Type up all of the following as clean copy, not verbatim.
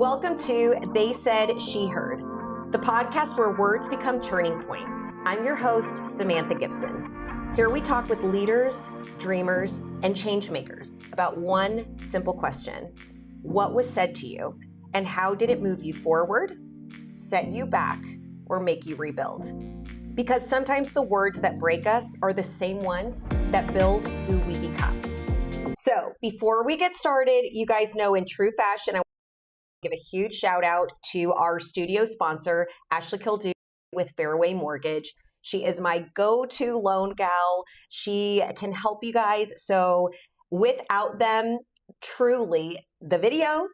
Welcome to They Said, She Heard, the podcast where words become turning points. I'm your host, Samantha Gibson. Here we talk with leaders, dreamers, and change makers about one simple question. What was said to you, and how did it move you forward, set you back, or make you rebuild? Because sometimes the words that break us are the same ones that build who we become. So before we get started, you guys know in true fashion, I want to give a huge shout out to our studio sponsor, Ashley Kildoo with Fairway Mortgage. She is my go-to loan gal. She can help you guys. So without them, truly, the video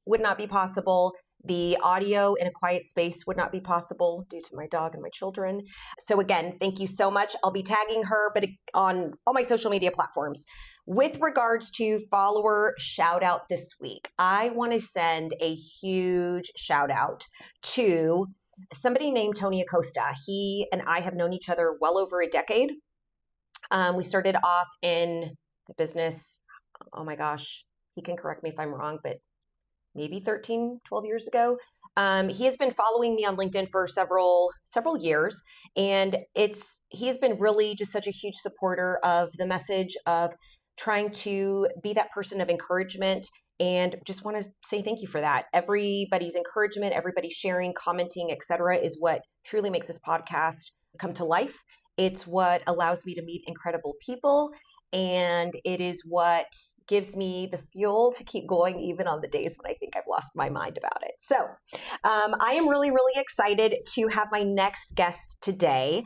would not be possible. The audio in a quiet space would not be possible due to my dog and my children. So again, thank you so much. I'll be tagging her, but on all my social media platforms. With regards to follower shout out this week, I want to send a huge shout out to somebody named Tony Acosta. He and I have known each other well over a decade. We started off in the business, oh my gosh, he can correct me if I'm wrong, but maybe 13, 12 years ago. He has been following me on LinkedIn for several years. And he has been really just such a huge supporter of the message of trying to be that person of encouragement. And just want to say thank you for that. Everybody's encouragement, everybody sharing, commenting, etc., is what truly makes this podcast come to life. It's what allows me to meet incredible people. And it is what gives me the fuel to keep going even on the days when I think I've lost my mind about it. So I am really, really excited to have my next guest today.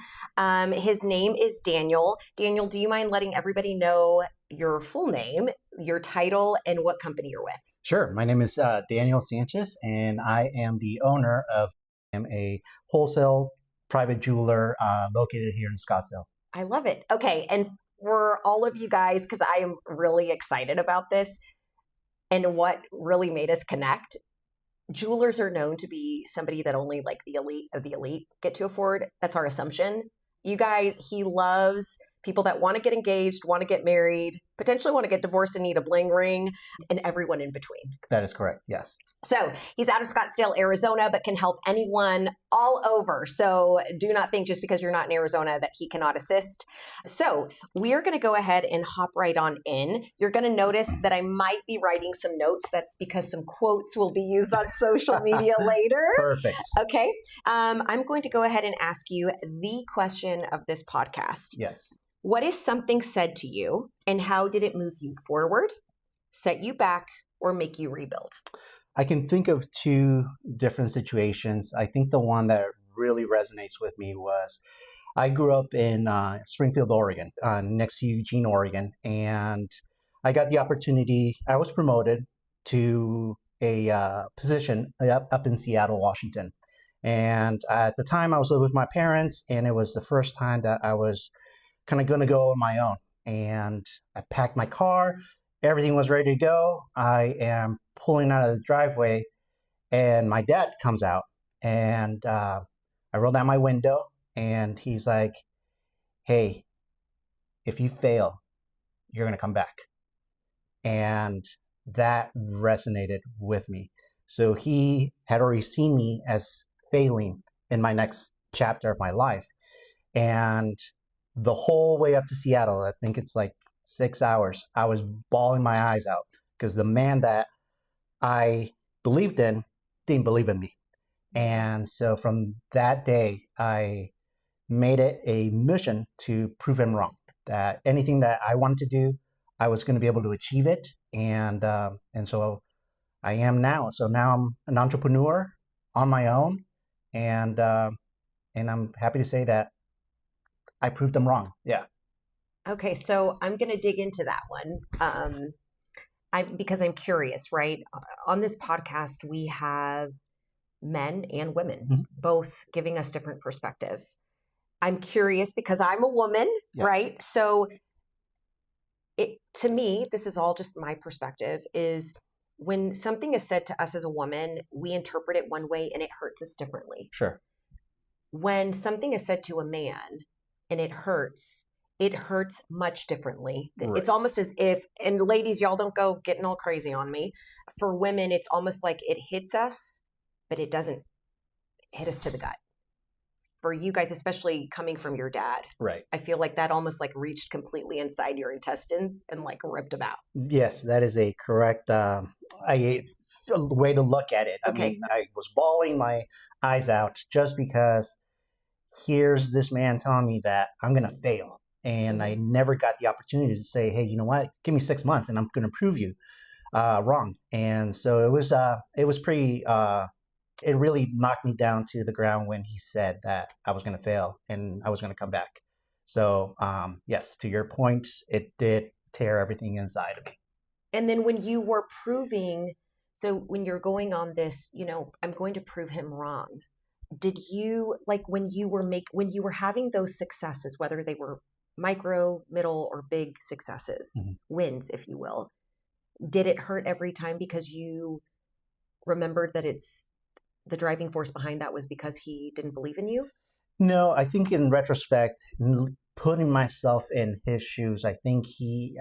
His name is Daniel. Daniel, do you mind letting everybody know your full name, your title, and what company you're with? Sure. My name is Daniel Sanchez, and I am the owner of a wholesale private jeweler located here in Scottsdale. I love it. Okay. And for all of you guys, because I am really excited about this and what really made us connect, jewelers are known to be somebody that only like the elite of the elite get to afford. That's our assumption. You guys, he loves people that want to get engaged, want to get married, potentially want to get divorced and need a bling ring, and everyone in between. That is correct. Yes. So he's out of Scottsdale, Arizona, but can help anyone all over. So do not think just because you're not in Arizona that he cannot assist. So we're going to go ahead and hop right on in. You're going to notice that I might be writing some notes. That's because some quotes will be used on social media later. Perfect. Okay. I'm going to go ahead and ask you the question of this podcast. Yes. What is something said to you, and how did it move you forward, set you back, or make you rebuild? I can think of two different situations. I think the one that really resonates with me was I grew up in Springfield, Oregon, next to Eugene, Oregon, and I got the opportunity. I was promoted to a position up in Seattle, Washington. And at the time, I was living with my parents, and it was the first time that I was kind of going to go on my own. And I packed my car. Everything was ready to go. I am pulling out of the driveway, and my dad comes out, and I roll down my window, and he's like, "Hey, if you fail, you're going to come back." And that resonated with me. So he had already seen me as failing in my next chapter of my life. And the whole way up to Seattle, I think it's like 6 hours, I was bawling my eyes out because the man that I believed in didn't believe in me. And so from that day, I made it a mission to prove him wrong, that anything that I wanted to do, I was going to be able to achieve it. And so I am now. So now I'm an entrepreneur on my own. And I'm happy to say that I proved them wrong. Yeah. Okay, so I'm going to dig into that one because I'm curious, right? On this podcast, we have men and women, both giving us different perspectives. I'm curious because I'm a woman, Yes. right? So to me, this is all just my perspective, is when something is said to us as a woman, we interpret it one way and it hurts us differently. Sure. When something is said to a man, and it hurts, it hurts much differently. Right. It's almost as if, and ladies, y'all don't go getting all crazy on me. For women, it's almost like it hits us, but it doesn't hit us to the gut. For you guys, especially coming from your dad, Right. I feel like that almost like reached completely inside your intestines and like ripped them out. Yes, that is a correct way to look at it. I Okay. mean, I was bawling my eyes out just because here's this man telling me that I'm going to fail. And I never got the opportunity to say, hey, you know what? Give me 6 months and I'm going to prove you wrong. And so it was pretty, it really knocked me down to the ground when he said that I was going to fail and I was going to come back. So, yes, to your point, it did tear everything inside of me. And then when you were proving, so when you're going on this, I'm going to prove him wrong. Did you, like when you were having those successes, whether they were micro, middle, or big successes, wins, if you will, did it hurt every time because you remembered that it's the driving force behind that was because he didn't believe in you? No, I think in retrospect, putting myself in his shoes, I think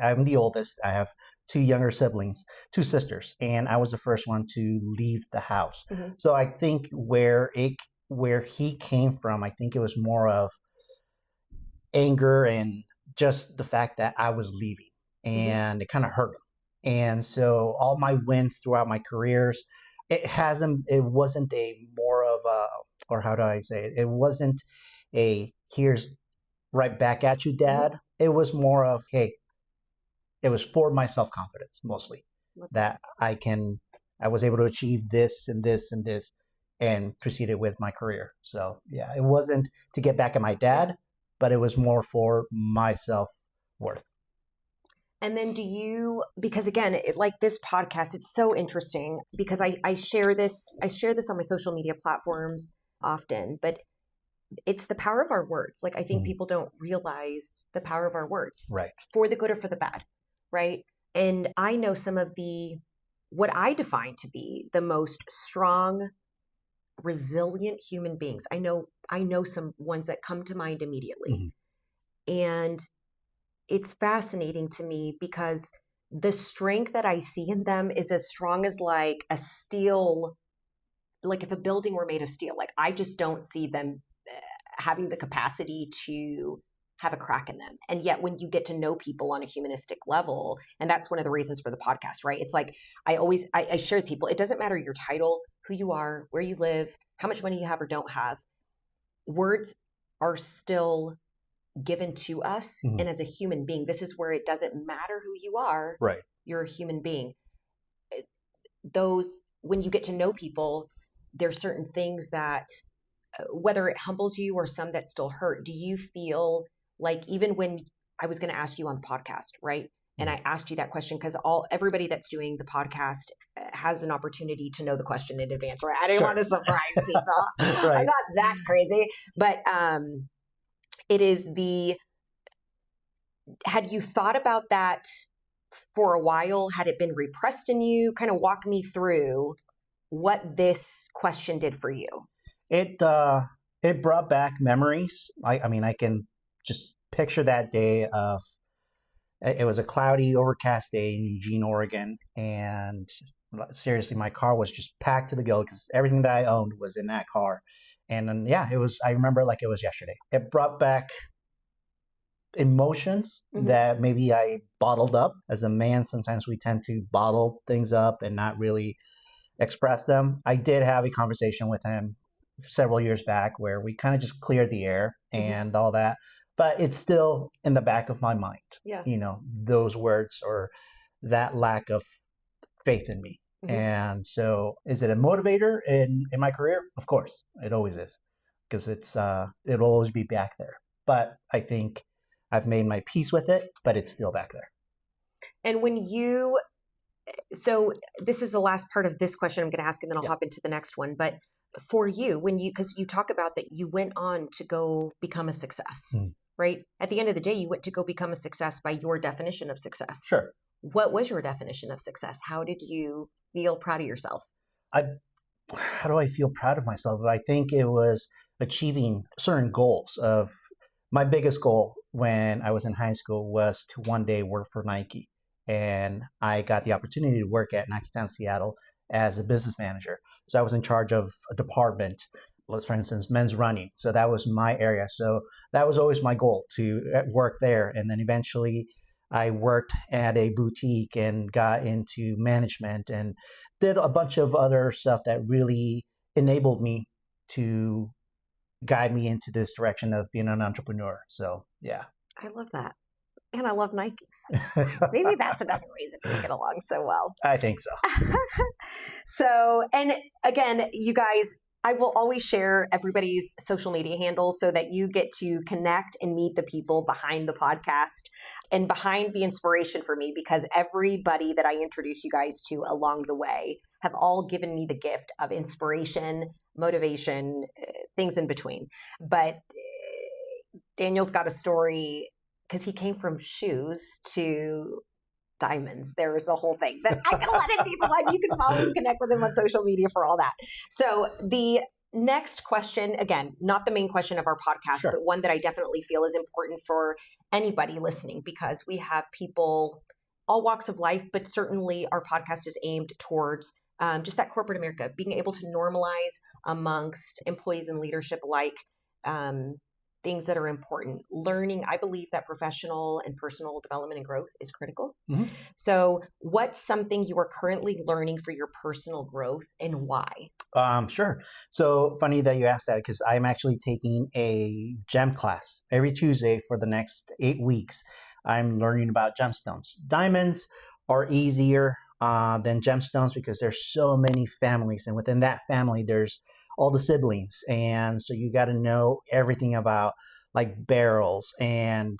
I'm the oldest. I have 2 younger siblings, 2 sisters, and I was the first one to leave the house. So I think where he came from, I think it was more of anger and just the fact that I was leaving, and it kind of hurt him. And so all my wins throughout my careers, it wasn't a more of a, or how do I say it? It wasn't a here's right back at you, Dad. It was more of, hey, it was for my self-confidence mostly that I was able to achieve this and this and this and proceeded with my career. So yeah, it wasn't to get back at my dad, but it was more for my self-worth. And then because again, like this podcast, it's so interesting because I share this on my social media platforms often, but it's the power of our words. Like I think people don't realize the power of our words, right? For the good or for the bad, right? And I know some of what I define to be the most strong, resilient human beings. I know some ones that come to mind immediately. And it's fascinating to me because the strength that I see in them is as strong as like a steel, like if a building were made of steel. Like I just don't see them having the capacity to have a crack in them. And yet when you get to know people on a humanistic level, and that's one of the reasons for the podcast, right? It's like I share with people, it doesn't matter your title, who you are, where you live, how much money you have or don't have. Words are still given to us. And as a human being, this is where it doesn't matter who you are. Right. You're a human being. When you get to know people, there's certain things that, whether it humbles you or some that still hurt, do you feel like, even when I was going to ask you on the podcast, right? And I asked you that question because everybody that's doing the podcast has an opportunity to know the question in advance, right? I didn't want to surprise people. Right. I'm not that crazy, but it is had you thought about that for a while? Had it been repressed in you? Kind of walk me through what this question did for you. It brought back memories. I mean, I can just picture that day of, it was a cloudy, overcast day in Eugene, Oregon. And seriously, my car was just packed to the gill because everything that I owned was in that car. And then, yeah, I remember like it was yesterday. It brought back emotions that maybe I bottled up. As a man, sometimes we tend to bottle things up and not really express them. I did have a conversation with him several years back where we kind of just cleared the air and all that. But it's still in the back of my mind. Yeah. Those words or that lack of faith in me. And so is it a motivator in my career? Of course, it always is, because it'll always be back there. But I think I've made my peace with it, but it's still back there. And so this is the last part of this question I'm going to ask, and then I'll hop into the next one. But for you, because you talk about that you went on to go become a success, right? At the end of the day, you went to go become a success by your definition of success. Sure. What was your definition of success? How did you feel proud of yourself? How do I feel proud of myself? I think it was achieving certain goals of My biggest goal when I was in high school was to one day work for Nike. And I got the opportunity to work at Nike Town Seattle as a business manager. So I was in charge of a department, let's for instance, men's running. So that was my area. So that was always my goal to work there. And then eventually I worked at a boutique and got into management and did a bunch of other stuff that really enabled me to guide me into this direction of being an entrepreneur. So yeah. I love that. And I love Nikes. Maybe that's another reason we get along so well. I think so. So, and again, you guys, I will always share everybody's social media handles so that you get to connect and meet the people behind the podcast and behind the inspiration for me, because everybody that I introduce you guys to along the way have all given me the gift of inspiration, motivation, things in between. But Daniel's got a story because he came from shoes to diamonds. There's a whole thing that I can let him be the one. You can follow and connect with him on social media for all that. So the next question, again, not the main question of our podcast, Sure. but one that I definitely feel is important for anybody listening, because we have people, all walks of life, but certainly our podcast is aimed towards just that corporate America, being able to normalize amongst employees and leadership alike, things that are important. Learning, I believe that professional and personal development and growth is critical. Mm-hmm. So what's something you are currently learning for your personal growth and why? Sure. So funny that you asked that, because I'm actually taking a gem class every Tuesday for the next 8 weeks. I'm learning about gemstones. Diamonds are easier than gemstones because there's so many families, and within that family, there's all the siblings. And so you got to know everything about like barrels and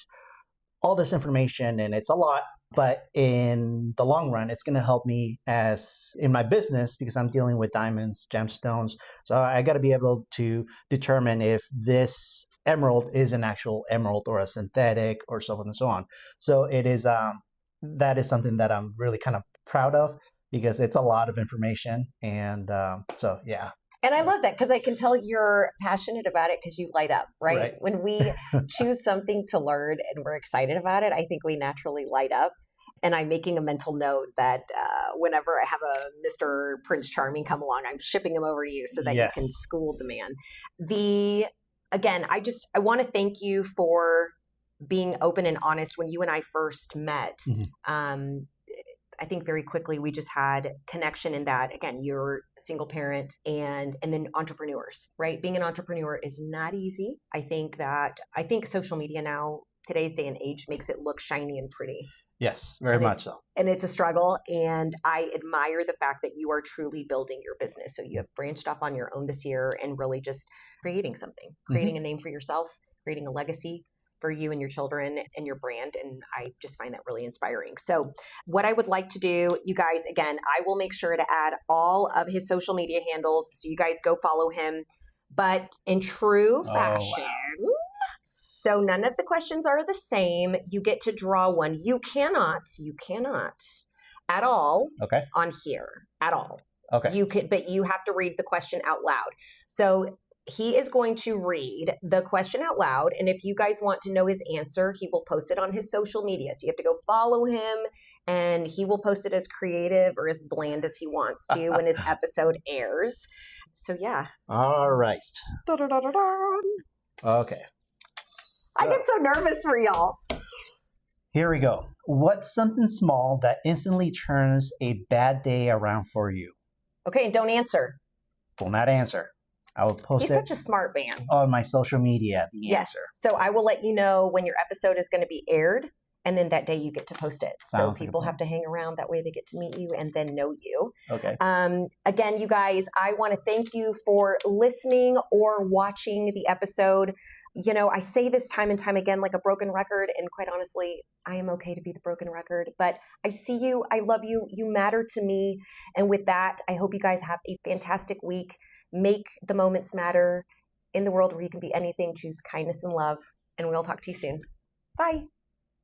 all this information, and it's a lot. But in the long run, it's going to help me as in my business because I'm dealing with diamonds, gemstones. So I got to be able to determine if this emerald is an actual emerald or a synthetic or so on and so on. So it is that is something that I'm really kind of proud of because it's a lot of information. And so, yeah. And I love that because I can tell you're passionate about it because you light up, right? When we choose something to learn and we're excited about it, I think we naturally light up. And I'm making a mental note that whenever I have a Mr. Prince Charming come along, I'm shipping him over to you so that you can school the man. Again, I want to thank you for being open and honest. When you and I first met, I think very quickly we just had connection in that, again, you're a single parent and then entrepreneurs, right? Being an entrepreneur is not easy. I think social media now, today's day and age, makes it look shiny and pretty. Yes, very much so. And it's a struggle. And I admire the fact that you are truly building your business. So you have branched off on your own this year and really just creating something, creating a name for yourself, creating a legacy for you and your children and your brand. And I just find that really inspiring. So what I would like to do, you guys, again, I will make sure to add all of his social media handles. So you guys go follow him, but in true fashion. So none of the questions are the same. You get to draw one. You cannot at all on here at all. Okay. But you have to read the question out loud. So he is going to read the question out loud. And if you guys want to know his answer, he will post it on his social media. So you have to go follow him and he will post it as creative or as bland as he wants to when his episode airs. So yeah. All right. Okay. So, I get so nervous for y'all. Here we go. What's something small that instantly turns a bad day around for you? Okay, and don't answer. Will not answer. I will post He's such a smart man. On my social media. Yes. So I will let you know when your episode is going to be aired, and then that day you get to post it. So people have to hang around. That way they get to meet you and then know you. Okay. Again, you guys, I want to thank you for listening or watching the episode. You know, I say this time and time again, like a broken record. And quite honestly, I am okay to be the broken record. But I see you. I love you. You matter to me. And with that, I hope you guys have a fantastic week. Make the moments matter in the world where you can be anything. Choose kindness and love. And we'll talk to you soon. Bye.